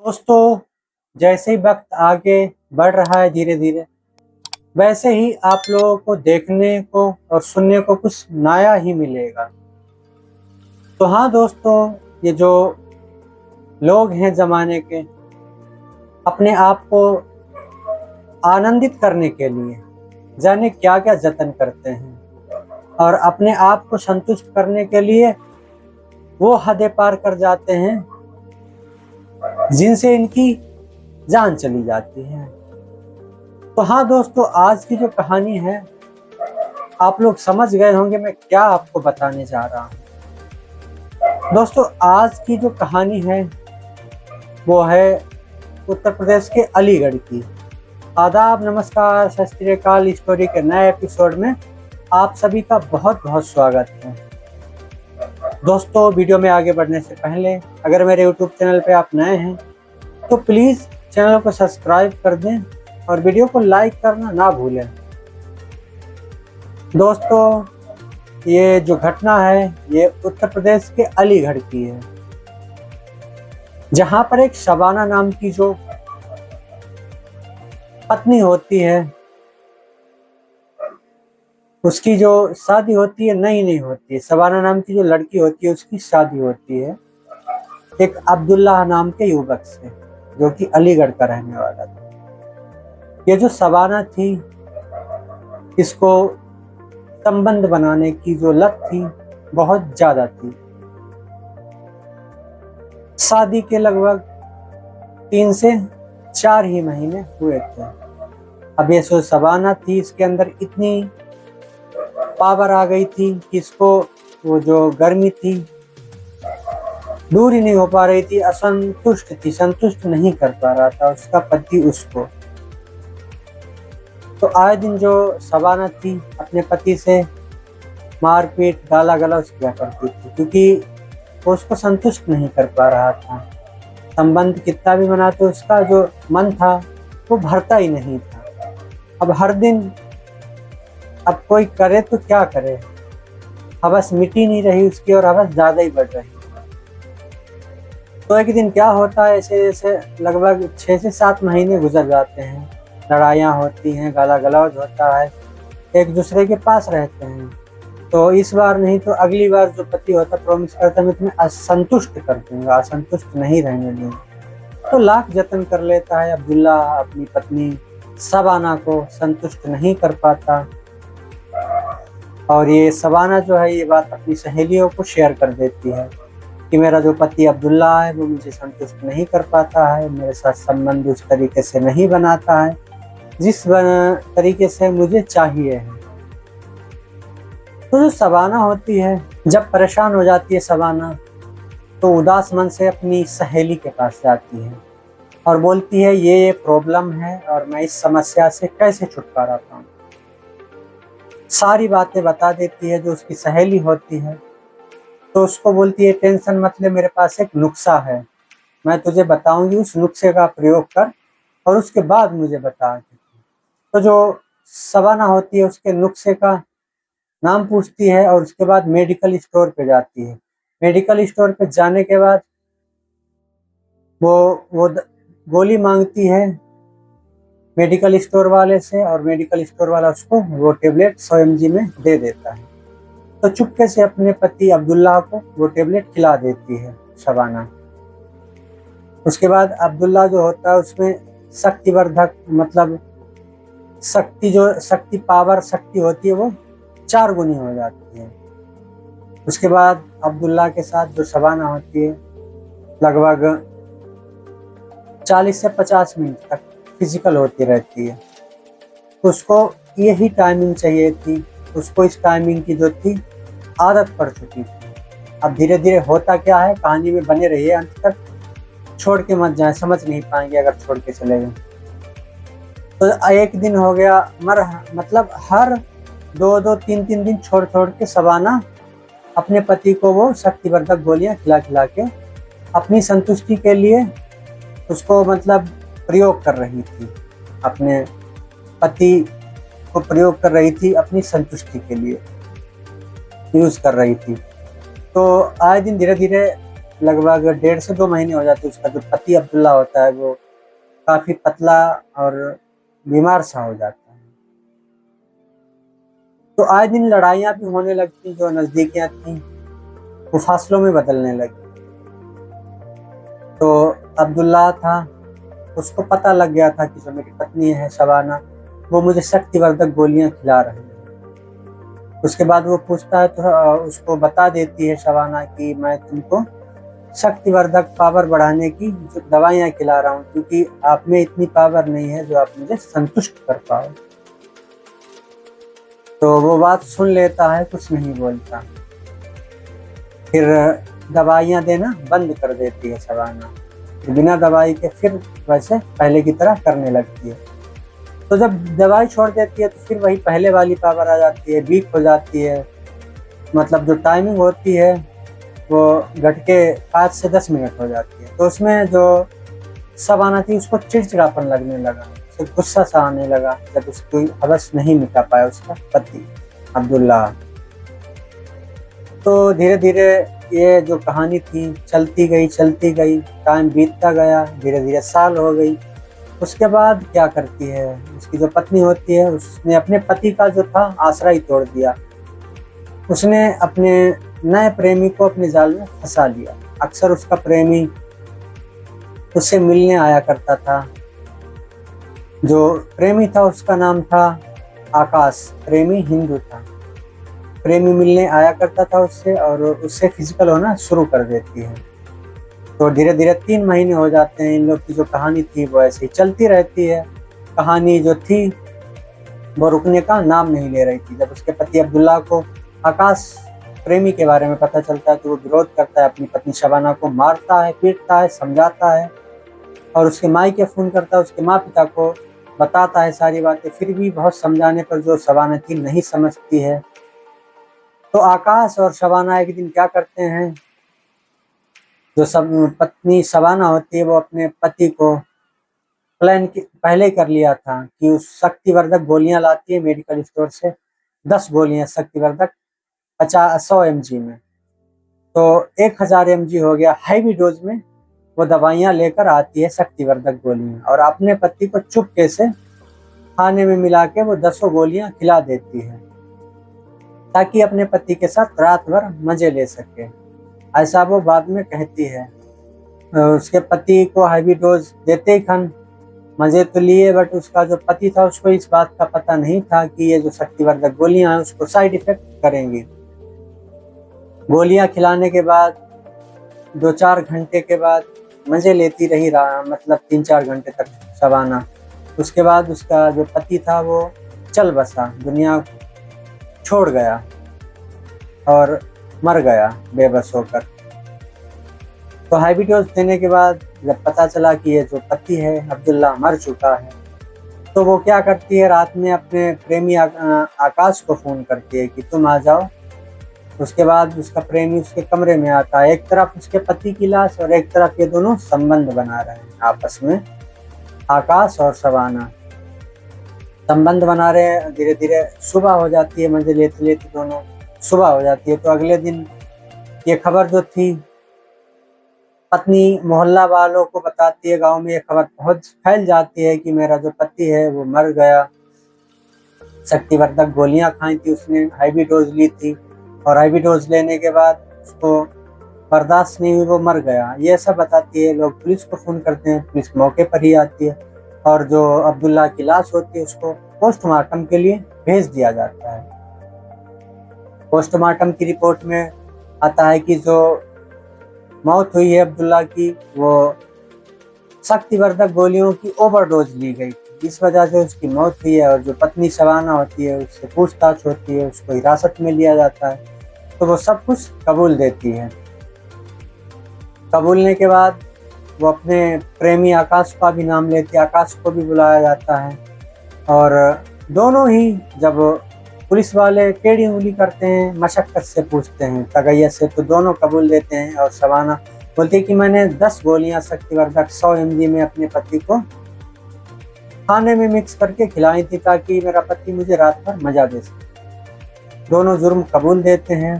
दोस्तों, जैसे ही वक्त आगे बढ़ रहा है धीरे धीरे, वैसे ही आप लोगों को देखने को और सुनने को कुछ नया ही मिलेगा। तो हाँ दोस्तों, ये जो लोग हैं ज़माने के, अपने आप को आनंदित करने के लिए जाने क्या क्या जतन करते हैं और अपने आप को संतुष्ट करने के लिए वो हदें पार कर जाते हैं जिनसे इनकी जान चली जाती है। तो हाँ दोस्तों, आज की जो कहानी है आप लोग समझ गए होंगे मैं क्या आपको बताने जा रहा हूँ। दोस्तों, आज की जो कहानी है वो है उत्तर प्रदेश के अलीगढ़ की। आदाब, नमस्कार, सत श्री अकाल। स्टोरी के नए एपिसोड में आप सभी का बहुत बहुत स्वागत है। दोस्तों, वीडियो में आगे बढ़ने से पहले अगर मेरे यूट्यूब चैनल पे आप नए हैं तो प्लीज़ चैनल को सब्सक्राइब कर दें और वीडियो को लाइक करना ना भूलें। दोस्तों, ये जो घटना है ये उत्तर प्रदेश के अलीगढ़ की है, जहाँ पर एक शबाना नाम की जो पत्नी होती है उसकी जो शादी होती है, नहीं होती है। शबाना नाम की जो लड़की होती है उसकी शादी होती है एक अब्दुल्ला नाम के युवक से, जो कि अलीगढ़ का रहने वाला था। ये जो शबाना थी, इसको संबंध बनाने की जो लत थी बहुत ज्यादा थी। शादी के लगभग 3 से 4 ही महीने हुए थे। अब ये जो शबाना थी इसके अंदर इतनी पावर आ गई थी कि इसको वो जो गर्मी थी दूर ही नहीं हो पा रही थी, असंतुष्ट थी, संतुष्ट नहीं कर पा रहा था उसका पति उसको। तो आए दिन जो शबाना थी अपने पति से मारपीट गाला गलौज किया करती थी, क्योंकि वो उसको संतुष्ट नहीं कर पा रहा था। संबंध कितना भी मनाते उसका जो मन था वो भरता ही नहीं था। अब हर दिन अब कोई करे तो क्या करे, हवस मिटी नहीं रही उसकी और हवस ज़्यादा ही बढ़ रही। तो एक दिन क्या होता है, ऐसे जैसे लगभग 6 से 7 महीने गुजर जाते हैं, लड़ाइयाँ होती हैं, गाला गलौज होता है, एक दूसरे के पास रहते हैं। तो इस बार नहीं तो अगली बार जो पति होता प्रॉमिस करता मैं तुम्हें असंतुष्ट कर दूंगा, असंतुष्ट नहीं रहने दूंगा। तो लाख जतन कर लेता है अब्दुल्ला अपनी पत्नी शबाना को संतुष्ट नहीं कर पाता। और ये शबाना जो है ये बात अपनी सहेलियों को शेयर कर देती है कि मेरा जो पति अब्दुल्ला है वो मुझे संतुष्ट नहीं कर पाता है, मेरे साथ संबंध उस तरीके से नहीं बनाता है जिस तरीके से मुझे चाहिए है। तो जो शबाना होती है, जब परेशान हो जाती है शबाना तो उदास मन से अपनी सहेली के पास जाती है और बोलती है ये प्रॉब्लम है और मैं इस समस्या से कैसे छुटकारा पाऊँ। सारी बातें बता देती है जो उसकी सहेली होती है। तो उसको बोलती है टेंशन मत ले, मेरे पास एक नुस्खा है, मैं तुझे बताऊंगी, उस नुस्खे का प्रयोग कर और उसके बाद मुझे बता। तो जो शबाना होती है उसके नुस्खे का नाम पूछती है और उसके बाद मेडिकल स्टोर पे जाती है। मेडिकल स्टोर पे जाने के बाद वो गोली मांगती है मेडिकल स्टोर वाले से और मेडिकल स्टोर वाला उसको वो टेबलेट 100 mg में दे देता है। तो चुपके से अपने पति अब्दुल्ला को वो टेबलेट खिला देती है शबाना। उसके बाद अब्दुल्ला जो होता है उसमें शक्तिवर्धक मतलब शक्ति होती है वो 4 गुनी हो जाती है। उसके बाद अब्दुल्ला के साथ जो शबाना होती है लगभग 40 से 50 मिनट तक फिजिकल होती रहती है। उसको यही टाइमिंग चाहिए थी, उसको इस टाइमिंग की जो थी आदत पड़ चुकी थी। अब धीरे धीरे होता क्या है, कहानी में बने रहिए अंत तक, छोड़ के मत जाए, समझ नहीं पाएंगे अगर छोड़ के चले गए। तो एक दिन हो गया मतलब हर 2-3 दिन छोड़ के शबाना अपने पति को वो शक्तिवर्धक गोलियां खिला के अपनी संतुष्टि के लिए उसको मतलब प्रयोग कर रही थी, अपने पति को प्रयोग कर रही थी, अपनी संतुष्टि के लिए यूज कर रही थी। तो आए दिन धीरे धीरे लगभग 1.5 से 2 महीने हो जाते। उसका जो पति अब्दुल्ला होता है वो काफी पतला और बीमार सा हो जाता है। तो आए दिन लड़ाइयाँ भी होने लगती, जो नजदीकियां थी वो फासलों में बदलने लगी। तो अब्दुल्ला था, उसको पता लग गया था कि जो मेरी पत्नी है शबाना, वो मुझे शक्तिवर्धक गोलियां खिला रही है। उसके बाद वो पूछता है तो उसको बता देती है शबाना कि मैं तुमको शक्तिवर्धक पावर बढ़ाने की जो दवाइयाँ खिला रहा हूँ, क्योंकि आप में इतनी पावर नहीं है जो आप मुझे संतुष्ट कर पाओ। तो वो बात सुन लेता है, कुछ नहीं बोलता। फिर दवाइयाँ देना बंद कर देती है शबाना, बिना दवाई के फिर वैसे पहले की तरह करने लगती है। तो जब दवाई छोड़ देती है तो फिर वही पहले वाली पावर आ जाती है, वीक हो जाती है। मतलब जो टाइमिंग होती है वो घट के 5 से 10 मिनट हो जाती है। तो उसमें जो शबाना थी उसको चिड़चिड़ापन लगने लगा, उसे गुस्सा सा आने लगा जब उसकी हवस नहीं मिटा पाया उसका पति अब्दुल्ला। तो धीरे धीरे ये जो कहानी थी चलती गई, टाइम बीतता गया, धीरे धीरे साल हो गई। उसके बाद क्या करती है, उसकी जो पत्नी होती है उसने अपने पति का जो था आसरा ही तोड़ दिया। उसने अपने नए प्रेमी को अपने जाल में फंसा लिया। अक्सर उसका प्रेमी उससे मिलने आया करता था। जो प्रेमी था उसका नाम था आकाश, प्रेमी हिंदू था। प्रेमी मिलने आया करता था उससे और उससे फिजिकल होना शुरू कर देती है। तो धीरे धीरे 3 महीने हो जाते हैं। इन लोग की जो कहानी थी वो ऐसे ही चलती रहती है। कहानी जो थी वो रुकने का नाम नहीं ले रही थी। जब उसके पति अब्दुल्ला को आकाश प्रेमी के बारे में पता चलता है तो वो विरोध करता है, अपनी पत्नी शबाना को मारता है, पीटता है, समझाता है और उसके मायके फोन करता है, उसके माँ पिता को बताता है सारी बातें। फिर भी बहुत समझाने पर जो शबाना थी नहीं समझती है। तो आकाश और शबाना एक दिन क्या करते हैं, जो सब पत्नी शबाना होती है वो अपने पति को प्लान पहले ही कर लिया था कि उस शक्तिवर्धक गोलियां लाती है मेडिकल स्टोर से, 10 गोलियां शक्तिवर्धक 100 mg में। तो 1000 mg हो गया हैवी डोज में। वो दवाइयां लेकर आती है शक्तिवर्धक गोलियां और अपने पति को चुपके से खाने में मिला के वो 10 गोलियां खिला देती है ताकि अपने पति के साथ रात भर मजे ले सके। ऐसा वो बाद में कहती है। उसके पति को हैवी डोज देते ही खन मजे तो लिए, बट उसका जो पति था उसको इस बात का पता नहीं था कि ये जो शक्तिवर्धक गोलियां हैं उसको साइड इफेक्ट करेंगी। गोलियां खिलाने के बाद 2-4 घंटे के बाद मजे लेती रही, मतलब 3-4 घंटे तक शबाना। उसके बाद उसका जो पति था वो चल बसा, दुनिया छोड़ गया और मर गया बेबस होकर। तो हैवी डोज देने के बाद जब पता चला कि ये जो पति है अब्दुल्ला मर चुका है, तो वो क्या करती है, रात में अपने प्रेमी आकाश को फोन करती है कि तुम आ जाओ। उसके बाद उसका प्रेमी उसके कमरे में आता है। एक तरफ उसके पति की लाश और एक तरफ ये दोनों संबंध बना रहे हैं आपस में, आकाश और शबाना संबंध बना रहे हैं। धीरे धीरे सुबह हो जाती है, मजे लेते लेते दोनों सुबह हो जाती है। तो अगले दिन ये खबर जो थी पत्नी मोहल्ला वालों को बताती है, गांव में ये खबर बहुत फैल जाती है कि मेरा जो पति है वो मर गया, शक्तिवर्धक गोलियां खाई थी उसने, हैवी डोज ली थी और हैवी डोज लेने के बाद उसको बर्दाश्त नहीं हुई, वो मर गया। ये सब बताती है। लोग पुलिस को फोन करते हैं, पुलिस मौके पर ही आती है और जो अब्दुल्ला की लाश होती है उसको पोस्टमार्टम के लिए भेज दिया जाता है। पोस्टमार्टम की रिपोर्ट में आता है कि जो मौत हुई है अब्दुल्ला की वो शक्तिवर्धक गोलियों की ओवरडोज ली गई थी, इस वजह से उसकी मौत हुई है। और जो पत्नी शबाना होती है उससे पूछताछ होती है, उसको हिरासत में लिया जाता है, तो वो सब कुछ कबूल देती है। कबूलने के बाद वो अपने प्रेमी आकाश का भी नाम लेती है, आकाश को भी बुलाया जाता है और दोनों ही जब पुलिस वाले टेढ़ी उंगली करते हैं, मशक्कत से पूछते हैं, तगैयत से, तो दोनों कबूल देते हैं। और शबाना बोलती है कि मैंने 10 गोलियां शक्तिवर्धक 100 mg में अपने पति को खाने में मिक्स करके खिलाई थी ताकि मेरा पति मुझे रात भर मजा दे सके। दोनों जुर्म कबूल देते हैं,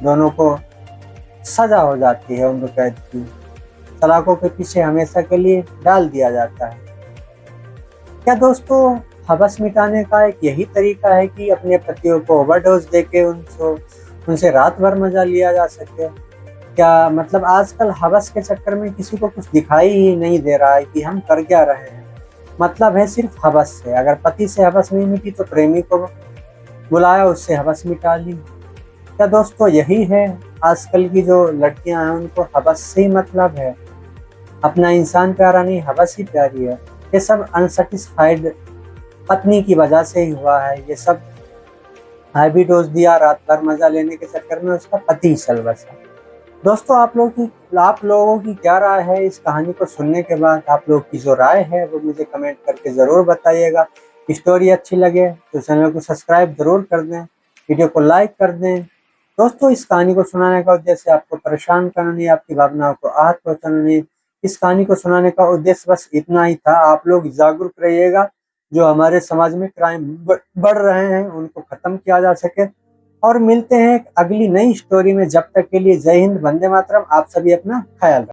दोनों को सजा हो जाती है उम्र कैद की, सलाखों के पीछे हमेशा के लिए डाल दिया जाता है। क्या दोस्तों हवस मिटाने का एक यही तरीका है कि अपने पतियों को ओवरडोज देके उनसे रात भर मजा लिया जा सके? क्या मतलब आजकल हवस के चक्कर में किसी को कुछ दिखाई ही नहीं दे रहा है कि हम कर क्या रहे हैं। मतलब है सिर्फ हवस से, अगर पति से हवस नहीं मिटी तो प्रेमी को बुलाया, उससे हवस मिटा ली। क्या दोस्तों यही है आजकल की जो लड़कियां हैं, उनको हवस से ही मतलब है, अपना इंसान प्यारा नहीं हवस ही प्यारी है। ये सब अनसेटिस्फाइड पत्नी की वजह से ही हुआ है। ये सब हैवी डोज दिया, रात भर मजा लेने के चक्कर में उसका पति चल बसा। दोस्तों आप लोगों की क्या राय है इस कहानी को सुनने के बाद? आप लोग की जो राय है वो मुझे कमेंट करके ज़रूर बताइएगा। स्टोरी अच्छी लगे तो चैनल को सब्सक्राइब ज़रूर कर दें, वीडियो को लाइक कर दें। दोस्तों इस कहानी को सुनाने का उद्देश्य आपको परेशान करना नहीं, आपकी भावनाओं को आहत पहुंचाना नहीं। इस कहानी को सुनाने का उद्देश्य बस इतना ही था। आप लोग जागरूक रहिएगा, जो हमारे समाज में क्राइम बढ़ रहे हैं उनको खत्म किया जा सके। और मिलते हैं एक अगली नई स्टोरी में। जब तक के लिए जय हिंद, वंदे मातरम। आप सभी अपना ख्याल रखें।